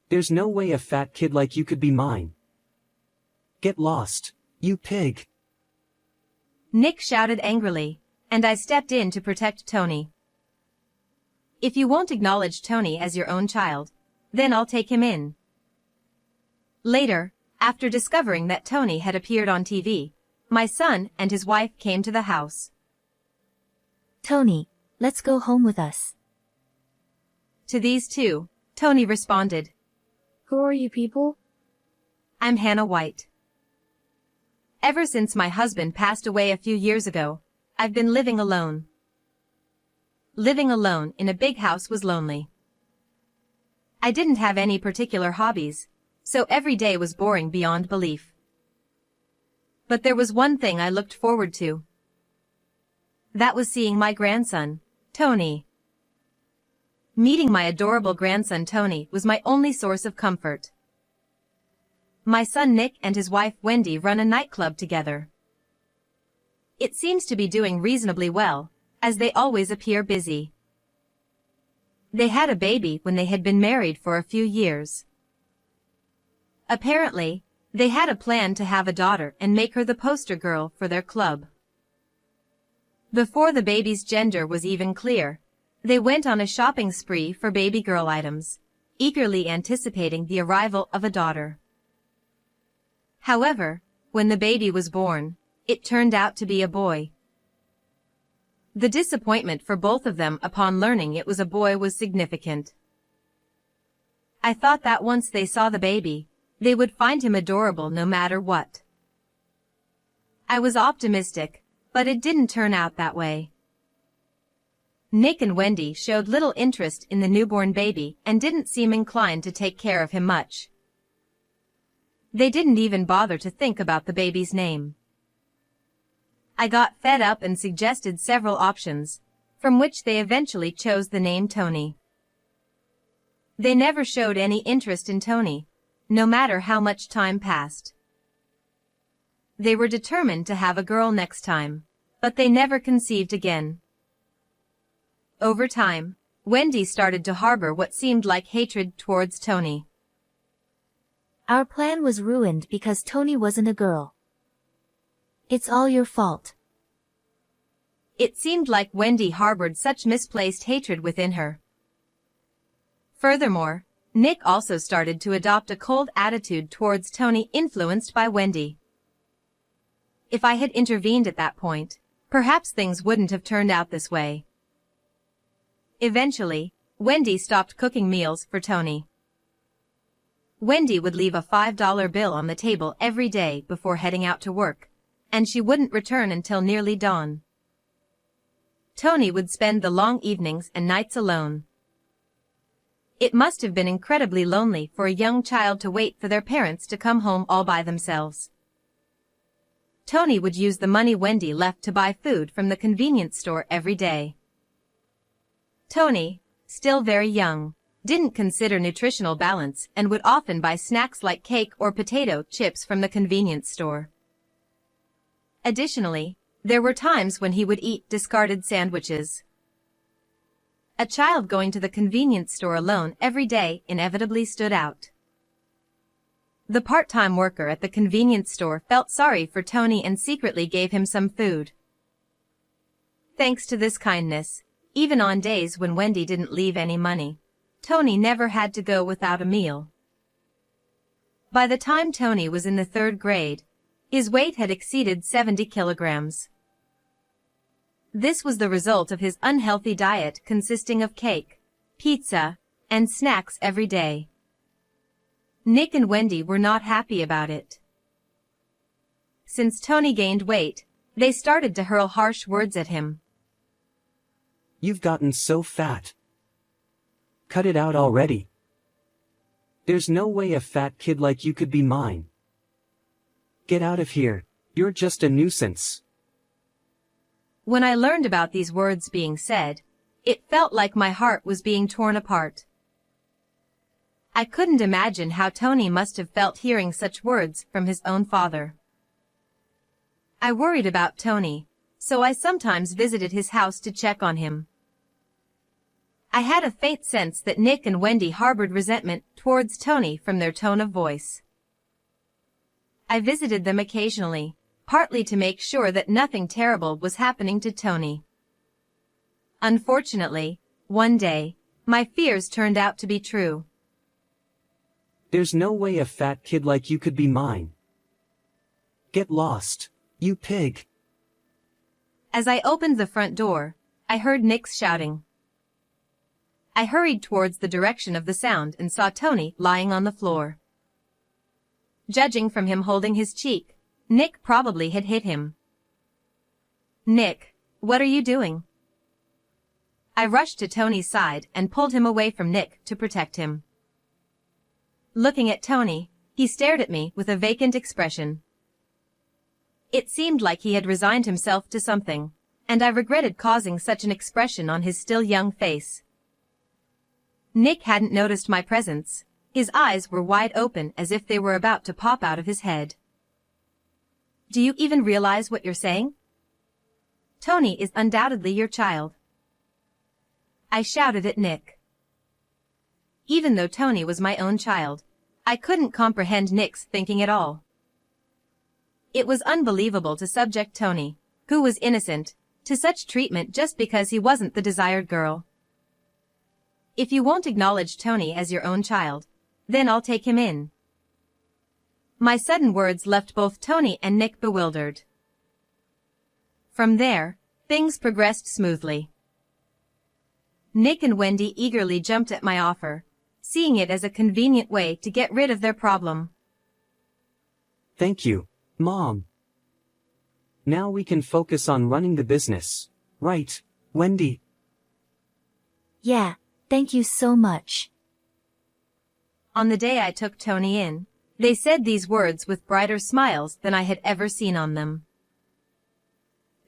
There's no way a fat kid like you could be mine. Get lost, you pig. Nick shouted angrily, and I stepped in to protect Tony. If you won't acknowledge Tony as your own child, then I'll take him in. Later, after discovering that Tony had appeared on TV, my son and his wife came to the house. Tony, let's go home with us. To these two, Tony responded, Who are you people? I'm Hannah White. Ever since my husband passed away a few years ago, I've been living alone. Living alone in a big house was lonely. I didn't have any particular hobbies, so every day was boring beyond belief. But there was one thing I looked forward to. That was seeing my grandson, Tony. Meeting my adorable grandson Tony was my only source of comfort. My son Nick and his wife Wendy run a nightclub together. It seems to be doing reasonably well, as they always appear busy. They had a baby when they had been married for a few years. Apparently, they had a plan to have a daughter and make her the poster girl for their club. Before the baby's gender was even clear, they went on a shopping spree for baby girl items, eagerly anticipating the arrival of a daughter. However, when the baby was born, it turned out to be a boy. The disappointment for both of them upon learning it was a boy was significant. I thought that once they saw the baby, they would find him adorable no matter what. I was optimistic, but it didn't turn out that way. Nick and Wendy showed little interest in the newborn baby and didn't seem inclined to take care of him much. They didn't even bother to think about the baby's name. I got fed up and suggested several options, from which they eventually chose the name Tony. They never showed any interest in Tony, no matter how much time passed. They were determined to have a girl next time, but they never conceived again. Over time, Wendy started to harbor what seemed like hatred towards Tony. Our plan was ruined because Tony wasn't a girl. It's all your fault. It seemed like Wendy harbored such misplaced hatred within her. Furthermore, Nick also started to adopt a cold attitude towards Tony, influenced by Wendy. If I had intervened at that point, perhaps things wouldn't have turned out this way. Eventually, Wendy stopped cooking meals for Tony. Wendy would leave a $5 bill on the table every day before heading out to work, and she wouldn't return until nearly dawn. Tony would spend the long evenings and nights alone. It must have been incredibly lonely for a young child to wait for their parents to come home all by themselves. Tony would use the money Wendy left to buy food from the convenience store every day. Tony, still very young, didn't consider nutritional balance and would often buy snacks like cake or potato chips from the convenience store. Additionally, there were times when he would eat discarded sandwiches. A child going to the convenience store alone every day inevitably stood out. The part-time worker at the convenience store felt sorry for Tony and secretly gave him some food. Thanks to this kindness, even on days when Wendy didn't leave any money, Tony never had to go without a meal. By the time Tony was in the 3rd grade, his weight had exceeded 70 kilograms. This was the result of his unhealthy diet consisting of cake, pizza, and snacks every day. Nick and Wendy were not happy about it. Since Tony gained weight, they started to hurl harsh words at him. You've gotten so fat. Cut it out already. There's no way a fat kid like you could be mine. Get out of here, you're just a nuisance. When I learned about these words being said, it felt like my heart was being torn apart. I couldn't imagine how Tony must have felt hearing such words from his own father. I worried about Tony, so I sometimes visited his house to check on him. I had a faint sense that Nick and Wendy harbored resentment towards Tony from their tone of voice. I visited them occasionally, partly to make sure that nothing terrible was happening to Tony. Unfortunately, one day, my fears turned out to be true. There's no way a fat kid like you could be mine. Get lost, you pig. As I opened the front door, I heard Nick's shouting. I hurried towards the direction of the sound and saw Tony lying on the floor. Judging from him holding his cheek, Nick probably had hit him. Nick, what are you doing? I rushed to Tony's side and pulled him away from Nick to protect him. Looking at Tony, he stared at me with a vacant expression. It seemed like he had resigned himself to something, and I regretted causing such an expression on his still young face. Nick hadn't noticed my presence. His eyes were wide open as if they were about to pop out of his head. Do you even realize what you're saying? Tony is undoubtedly your child. I shouted at Nick. Even though Tony was my own child, I couldn't comprehend Nick's thinking at all. It was unbelievable to subject Tony, who was innocent, to such treatment just because he wasn't the desired girl. If you won't acknowledge Tony as your own child, then I'll take him in. My sudden words left both Tony and Nick bewildered. From there, things progressed smoothly. Nick and Wendy eagerly jumped at my offer, seeing it as a convenient way to get rid of their problem. Thank you, Mom. Now we can focus on running the business, right, Wendy? Yeah, thank you so much. On the day I took Tony in, they said these words with brighter smiles than I had ever seen on them.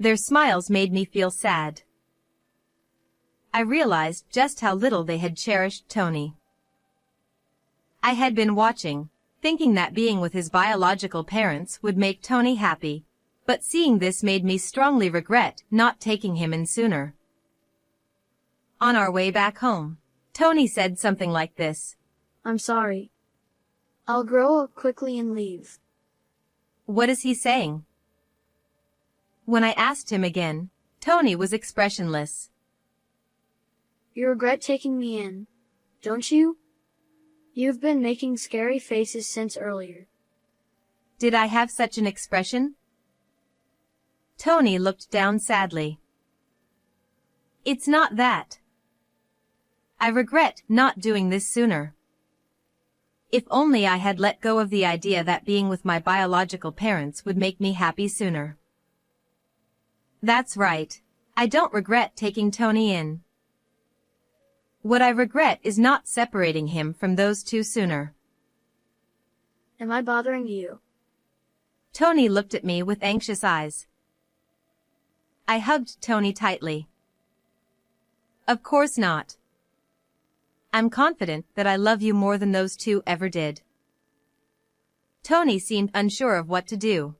Their smiles made me feel sad. I realized just how little they had cherished Tony. I had been watching, thinking that being with his biological parents would make Tony happy, but seeing this made me strongly regret not taking him in sooner. On our way back home, Tony said something like this. I'm sorry. I'll grow up quickly and leave. What is he saying? When I asked him again, Tony was expressionless. You regret taking me in, don't you? You've been making scary faces since earlier. Did I have such an expression? Tony looked down sadly. It's not that. I regret not doing this sooner. If only I had let go of the idea that being with my biological parents would make me happy sooner. That's right. I don't regret taking Tony in. What I regret is not separating him from those two sooner. Am I bothering you? Tony looked at me with anxious eyes. I hugged Tony tightly. Of course not. I'm confident that I love you more than those two ever did. Tony seemed unsure of what to do.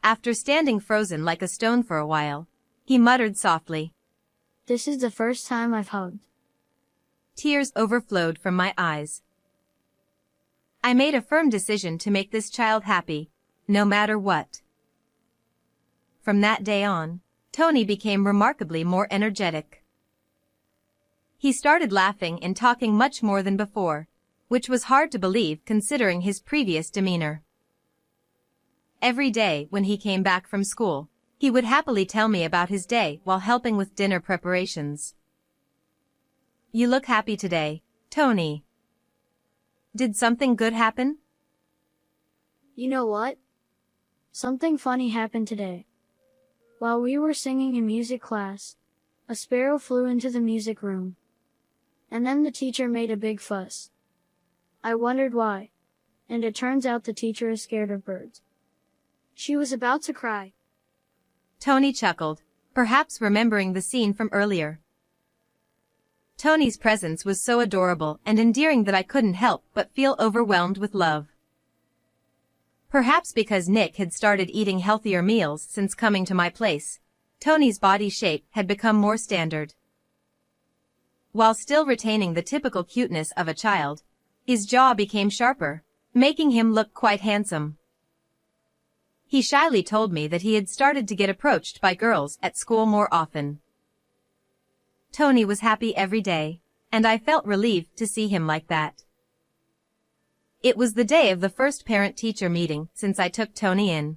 After standing frozen like a stone for a while, he muttered softly. This is the first time I've hugged. Tears overflowed from my eyes. I made a firm decision to make this child happy, no matter what. From that day on, Tony became remarkably more energetic. He started laughing and talking much more than before, which was hard to believe considering his previous demeanor. Every day when he came back from school, he would happily tell me about his day while helping with dinner preparations. You look happy today, Tony. Did something good happen? You know what? Something funny happened today. While we were singing in music class, a sparrow flew into the music room. And then the teacher made a big fuss. I wondered why, and it turns out the teacher is scared of birds. She was about to cry. Tony chuckled, perhaps remembering the scene from earlier. Tony's presence was so adorable and endearing that I couldn't help but feel overwhelmed with love. Perhaps because Nick had started eating healthier meals since coming to my place, Tony's body shape had become more standard. while still retaining the typical cuteness of a child. His jaw became sharper, making him look quite handsome. He shyly told me that he had started to get approached by girls at school more often. Tony was happy every day, and I felt relieved to see him like that. It was the day of the first parent-teacher meeting since I took Tony in.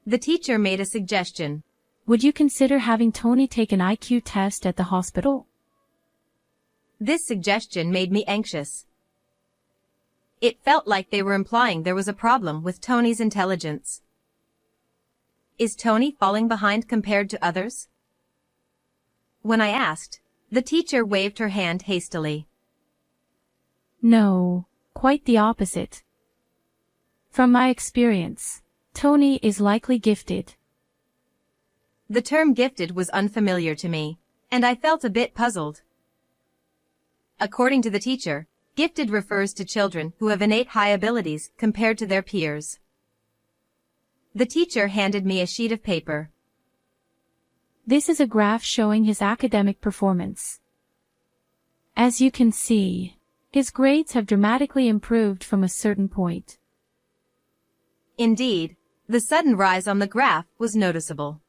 The teacher made a suggestion. Would you consider having Tony take an IQ test at the hospital? This suggestion made me anxious. It felt like they were implying there was a problem with Tony's intelligence. Is Tony falling behind compared to others? When I asked, the teacher waved her hand hastily. No, quite the opposite. From my experience, Tony is likely gifted. The term gifted was unfamiliar to me, and I felt a bit puzzled. According to the teacher, gifted refers to children who have innate high abilities compared to their peers. The teacher handed me a sheet of paper. This is a graph showing his academic performance. As you can see, his grades have dramatically improved from a certain point. Indeed, the sudden rise on the graph was noticeable.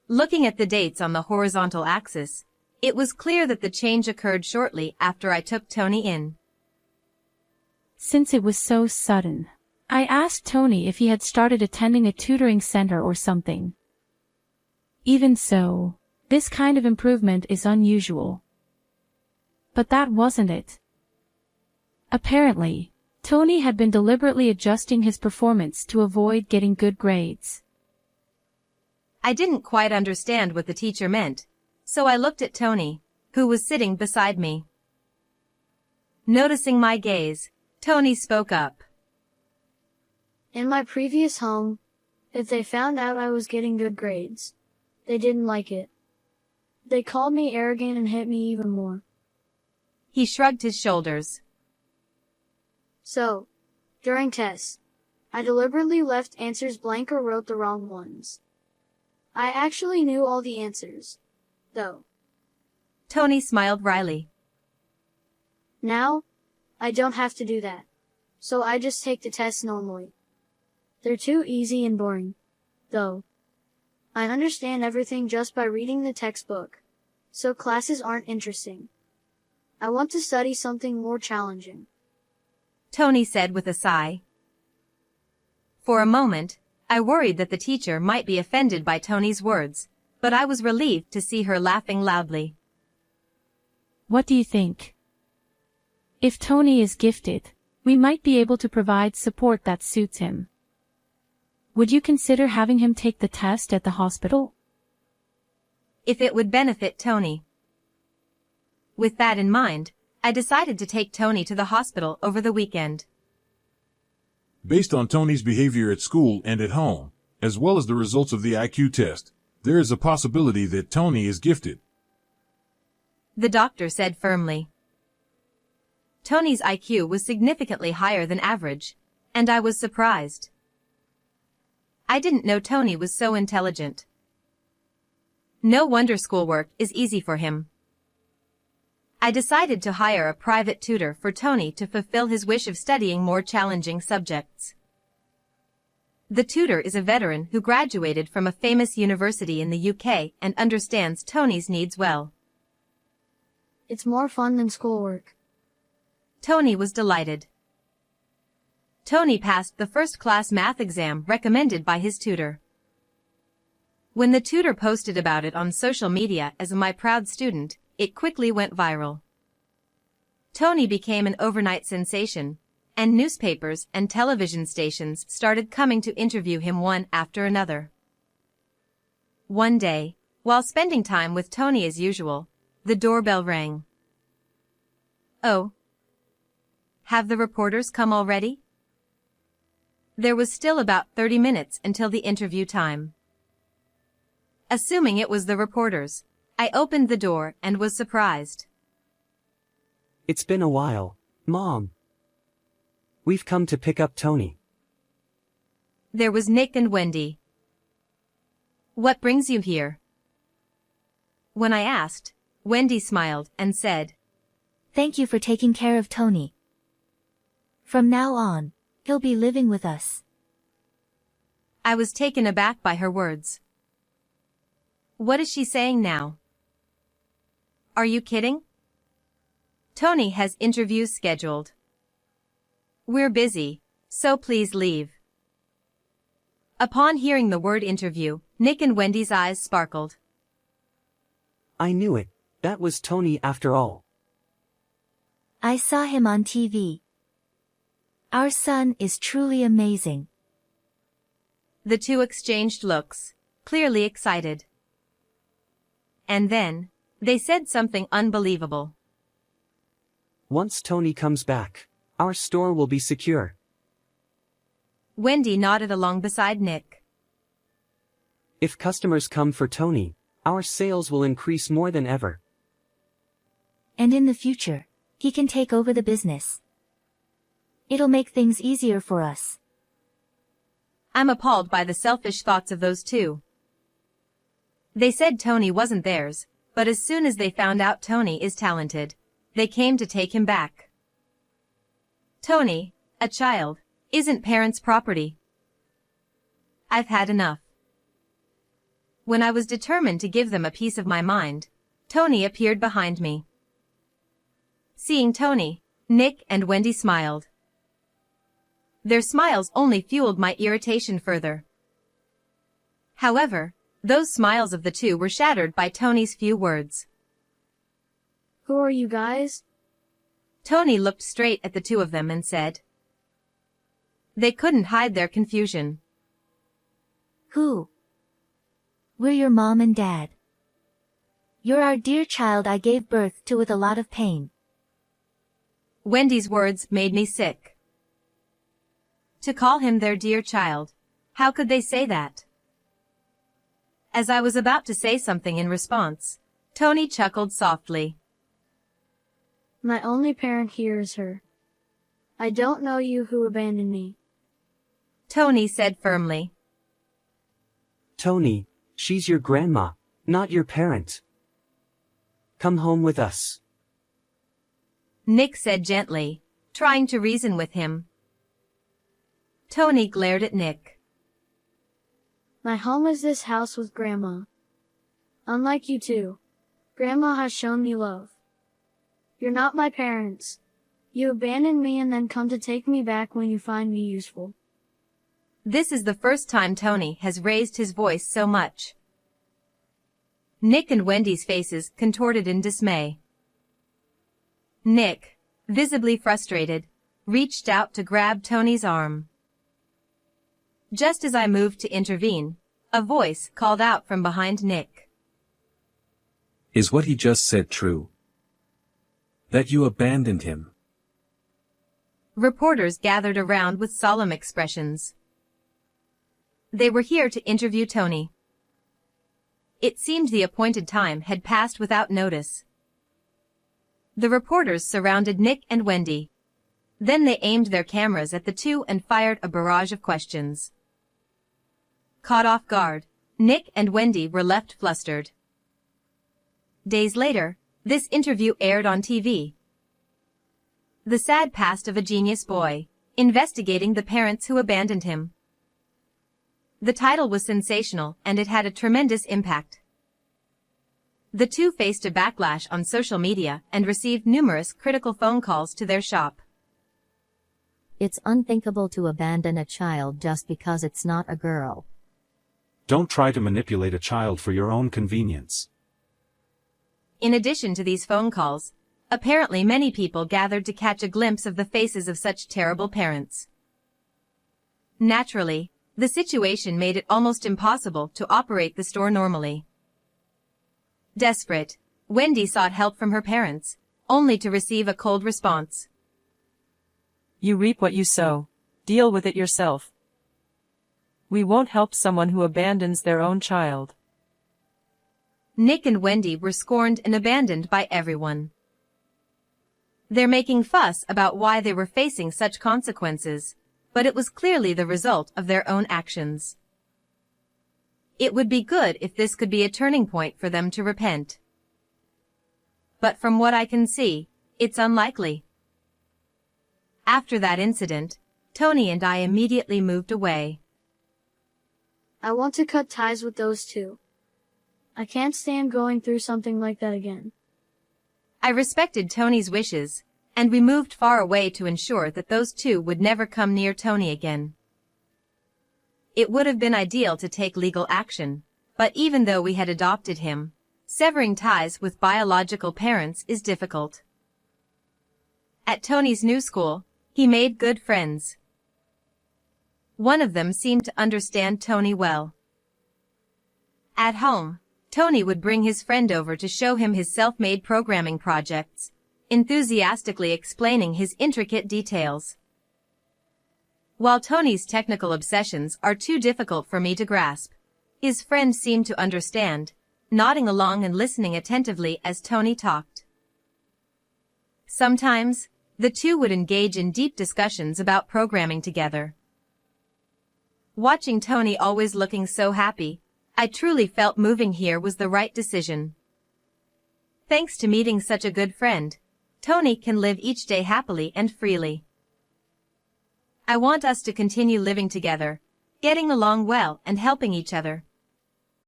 Looking at the dates on the horizontal axis, it was clear that the change occurred shortly after I took Tony in. Since it was so sudden, I asked Tony if he had started attending a tutoring center or something. Even so, this kind of improvement is unusual. But that wasn't it. Apparently, Tony had been deliberately adjusting his performance to avoid getting good grades. I didn't quite understand what the teacher meant, so I looked at Tony, who was sitting beside me. Noticing my gaze, Tony spoke up. In my previous home, if they found out I was getting good grades, they didn't like it. They called me arrogant and hit me even more. He shrugged his shoulders. So, during tests, I deliberately left answers blank or wrote the wrong ones. I actually knew all the answers, though. Tony smiled wryly. Now, I don't have to do that, so I just take the tests normally. They're too easy and boring, though. I understand everything just by reading the textbook, so classes aren't interesting. I want to study something more challenging, Tony said with a sigh. For a moment, I worried that the teacher might be offended by Tony's words, but I was relieved to see her laughing loudly. What do you think? If Tony is gifted, we might be able to provide support that suits him. Would you consider having him take the test at the hospital? If it would benefit Tony. With that in mind, I decided to take Tony to the hospital over the weekend. Based on Tony's behavior at school and at home, as well as the results of the IQ test, there is a possibility that Tony is gifted, the doctor said firmly. Tony's IQ was significantly higher than average, and I was surprised. I didn't know Tony was so intelligent. No wonder schoolwork is easy for him. I decided to hire a private tutor for Tony to fulfill his wish of studying more challenging subjects. The tutor is a veteran who graduated from a famous university in the UK and understands Tony's needs well. It's more fun than schoolwork. Tony was delighted. Tony passed the first-class math exam recommended by his tutor. When the tutor posted about it on social media as my proud student, it quickly went viral. Tony became an overnight sensation, and newspapers and television stations started coming to interview him one after another. One day, while spending time with Tony as usual, the doorbell rang. Oh. Have the reporters come already? There was still about 30 minutes until the interview time. Assuming it was the reporters, I opened the door and was surprised. It's been a while, Mom. We've come to pick up Tony. There was Nick and Wendy. What brings you here? When I asked, Wendy smiled and said, Thank you for taking care of Tony. From now on, he'll be living with us. I was taken aback by her words. What is she saying now? Are you kidding? Tony has interviews scheduled. We're busy, so please leave. Upon hearing the word interview, Nick and Wendy's eyes sparkled. I knew it. That was Tony after all. I saw him on TV. Our son is truly amazing. The two exchanged looks, clearly excited. And then, they said something unbelievable. Once Tony comes back, our store will be secure. Wendy nodded along beside Nick. If customers come for Tony, our sales will increase more than ever. And in the future, he can take over the business. It'll make things easier for us. I'm appalled by the selfish thoughts of those two. They said Tony wasn't theirs, but as soon as they found out Tony is talented, they came to take him back. Tony, a child, isn't parents' property. I've had enough. When I was determined to give them a piece of my mind, Tony appeared behind me. Seeing Tony, Nick and Wendy smiled. Their smiles only fueled my irritation further. However, those smiles of the two were shattered by Tony's few words. Who are you guys? Tony looked straight at the two of them and said. They couldn't hide their confusion. Who? We're your mom and dad. You're our dear child I gave birth to with a lot of pain. Wendy's words made me sick. To call him their dear child, how could they say that? As I was about to say something in response, Tony chuckled softly. My only parent here is her. I don't know you who abandoned me. Tony said firmly. Tony, she's your grandma, not your parent. Come home with us. Nick said gently, trying to reason with him. Tony glared at Nick. My home is this house with Grandma. Unlike you two, Grandma has shown me love. You're not my parents. You abandoned me and then come to take me back when you find me useful. This is the first time Tony has raised his voice so much. Nick and Wendy's faces contorted in dismay. Nick, visibly frustrated, reached out to grab Tony's arm. Just as I moved to intervene, a voice called out from behind Nick. Is what he just said true? That you abandoned him? Reporters gathered around with solemn expressions. They were here to interview Tony. It seemed the appointed time had passed without notice. The reporters surrounded Nick and Wendy. Then they aimed their cameras at the two and fired a barrage of questions. Caught off guard, Nick and Wendy were left flustered. Days later, this interview aired on TV. The sad past of a genius boy, investigating the parents who abandoned him. The title was sensational and it had a tremendous impact. The two faced a backlash on social media and received numerous critical phone calls to their shop. It's unthinkable to abandon a child just because it's not a girl. Don't try to manipulate a child for your own convenience. In addition to these phone calls, apparently many people gathered to catch a glimpse of the faces of such terrible parents. Naturally, the situation made it almost impossible to operate the store normally. Desperate, Wendy sought help from her parents, only to receive a cold response. You reap what you sow. Deal with it yourself. We won't help someone who abandons their own child. Nick and Wendy were scorned and abandoned by everyone. They're making fuss about why they were facing such consequences, but it was clearly the result of their own actions. It would be good if this could be a turning point for them to repent. but from what I can see, it's unlikely. After that incident, Tony and I immediately moved away. I want to cut ties with those two. I can't stand going through something like that again. I respected Tony's wishes, and we moved far away to ensure that those two would never come near Tony again. It would have been ideal to take legal action, but even though we had adopted him, severing ties with biological parents is difficult. At Tony's new school, he made good friends. One of them seemed to understand Tony well. At home, Tony would bring his friend over to show him his self-made programming projects, enthusiastically explaining his intricate details. While Tony's technical obsessions are too difficult for me to grasp, his friend seemed to understand, nodding along and listening attentively as Tony talked. Sometimes, the two would engage in deep discussions about programming together. Watching Tony always looking so happy, I truly felt moving here was the right decision. Thanks to meeting such a good friend, Tony can live each day happily and freely. I want us to continue living together, getting along well and helping each other.